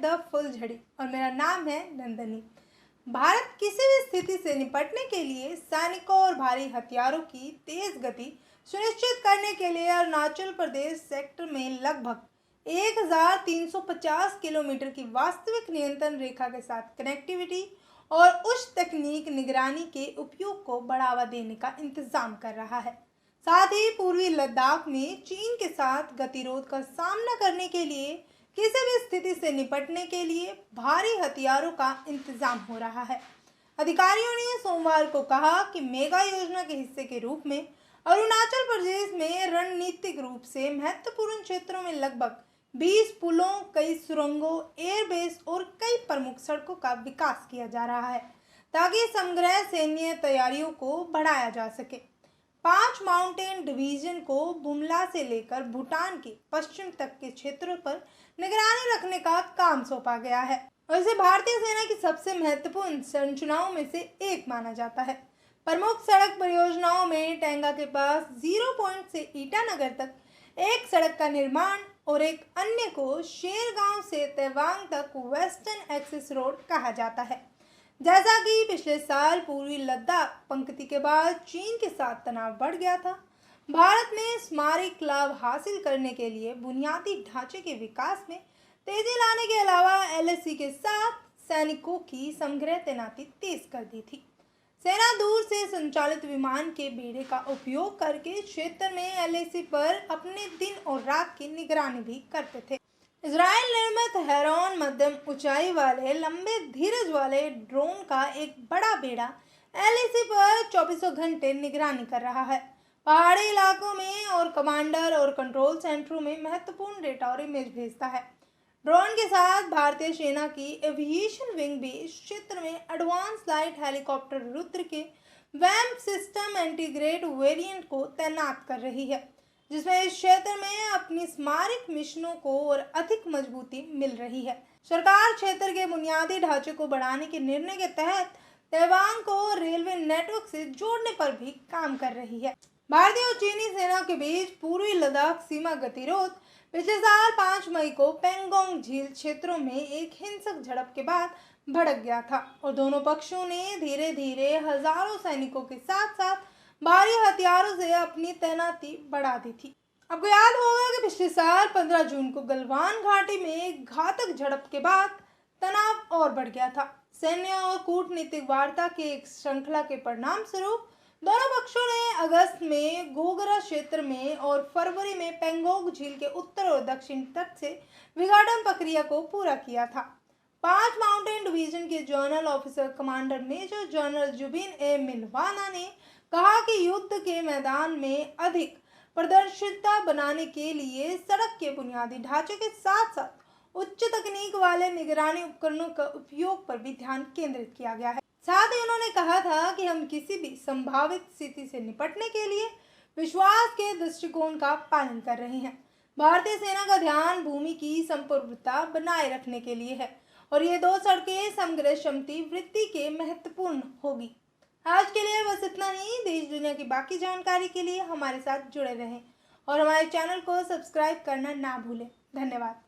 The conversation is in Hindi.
द फुलझड़ी और मेरा नाम है नंदनी। भारत किसी भी स्थिति से निपटने के लिए सैनिकों और भारी हथियारों की तेज गति सुनिश्चित करने के लिए अरुणाचल प्रदेश सेक्टर में लगभग 1350 किलोमीटर की वास्तविक नियंत्रण रेखा के साथ कनेक्टिविटी और उच्च तकनीक निगरानी के उपयोग को बढ़ावा देने का इंतजाम कर रहा है। साथ ही पूर्वी लद्दाख में चीन के साथ गतिरोध का सामना करने के लिए किसी भी स्थिति से निपटने के लिए भारी हथियारों का इंतजाम हो रहा है। अधिकारियों ने सोमवार को कहा कि मेगा योजना के हिस्से के रूप में अरुणाचल प्रदेश में रणनीतिक रूप से महत्वपूर्ण क्षेत्रों में लगभग 20 पुलों, कई सुरंगों, एयरबेस और कई प्रमुख सड़कों का विकास किया जा रहा है ताकि समग्र सैन्य तैयारियों को बढ़ाया जा सके। 5 माउंटेन डिवीजन को बुमला से लेकर भूटान के पश्चिम तक के क्षेत्रों पर निगरानी रखने का काम सौंपा गया है और इसे भारतीय सेना की सबसे महत्वपूर्ण संरचनाओं में से एक माना जाता है। प्रमुख सड़क परियोजनाओं में टेंगा के पास 0 पॉइंट से ईटानगर तक एक सड़क का निर्माण और एक अन्य को शेरगांव से तवांग तक वेस्टर्न एक्सेस रोड कहा जाता है। जैसा कि पिछले साल पूर्वी लद्दाख पंक्ति के बाद चीन के साथ तनाव बढ़ गया था, भारत ने स्मारक लाभ हासिल करने के लिए बुनियादी ढांचे के विकास में तेजी लाने के अलावा एलएसी के साथ सैनिकों की समग्र तैनाती तेज कर दी थी। सेना दूर से संचालित विमान के बेड़े का उपयोग करके क्षेत्र में एलएसी पर अपने दिन और रात की निगरानी भी करते थे। इजराइल निर्मित हेरॉन मध्यम ऊंचाई वाले लंबे धीरज वाले ड्रोन का एक बड़ा बेड़ा एलएसी पर 24 घंटे निगरानी कर रहा है। पहाड़ी इलाकों में और कमांडर और कंट्रोल सेंटरों में महत्वपूर्ण डेटा और इमेज भेजता है। ड्रोन के साथ भारतीय सेना की एविएशन विंग भी इस क्षेत्र में एडवांस लाइट हेलीकॉप्टर रुद्र के वैम्प सिस्टम इंटीग्रेट वेरिएंट को तैनात कर रही है, जिसमें इस क्षेत्र में अपनी स्मारक मिशनों को और अधिक मजबूती मिल रही है। सरकार क्षेत्र के बुनियादी ढांचे को बढ़ाने के निर्णय के तहत तवांग को रेलवे नेटवर्क से जोड़ने पर भी काम कर रही है। भारतीय और चीनी सेना के बीच पूर्वी लद्दाख सीमा गतिरोध पिछले साल 5 मई को पेंगोंग झील क्षेत्रों में एक हिंसक झड़प के बाद भड़क गया था और दोनों पक्षों ने धीरे धीरे हजारों सैनिकों के साथ साथ भारी हथियारों से अपनी तैनाती बढ़ा दी थी। आपको याद होगा कि पिछले साल 15 जून को गलवान घाटी में एक घातक झड़प के बाद तनाव और बढ़ गया था। सैन्य और कूटनीतिक वार्ता के एक श्रृंखला के परिणाम स्वरूप दोनों पक्षों ने अगस्त में गोगरा क्षेत्र में और फरवरी में पेंगोंग झील के उत्तर और दक्षिण तट से विघटन प्रक्रिया को पूरा किया था। 5 माउंटेन डिवीजन के general officer commander major general Zubin A Minwalla ने कहा कि युद्ध के मैदान में अधिक प्रदर्शिता बनाने के लिए सड़क के बुनियादी ढांचे के साथ साथ उच्च तकनीक वाले निगरानी उपकरणों का उपयोग पर भी ध्यान केंद्रित किया गया है। साथ ही उन्होंने कहा था कि हम किसी भी संभावित स्थिति से निपटने के लिए विश्वास के दृष्टिकोण का पालन कर रहे हैं। भारतीय सेना का ध्यान भूमि की संप्रभुता बनाए रखने के लिए है और ये 2 सड़कें समग्र क्षमता वृद्धि के महत्वपूर्ण होगी। आज के लिए बस इतना ही। देश दुनिया की बाकी जानकारी के लिए हमारे साथ जुड़े रहें और हमारे चैनल को सब्सक्राइब करना ना भूलें। धन्यवाद।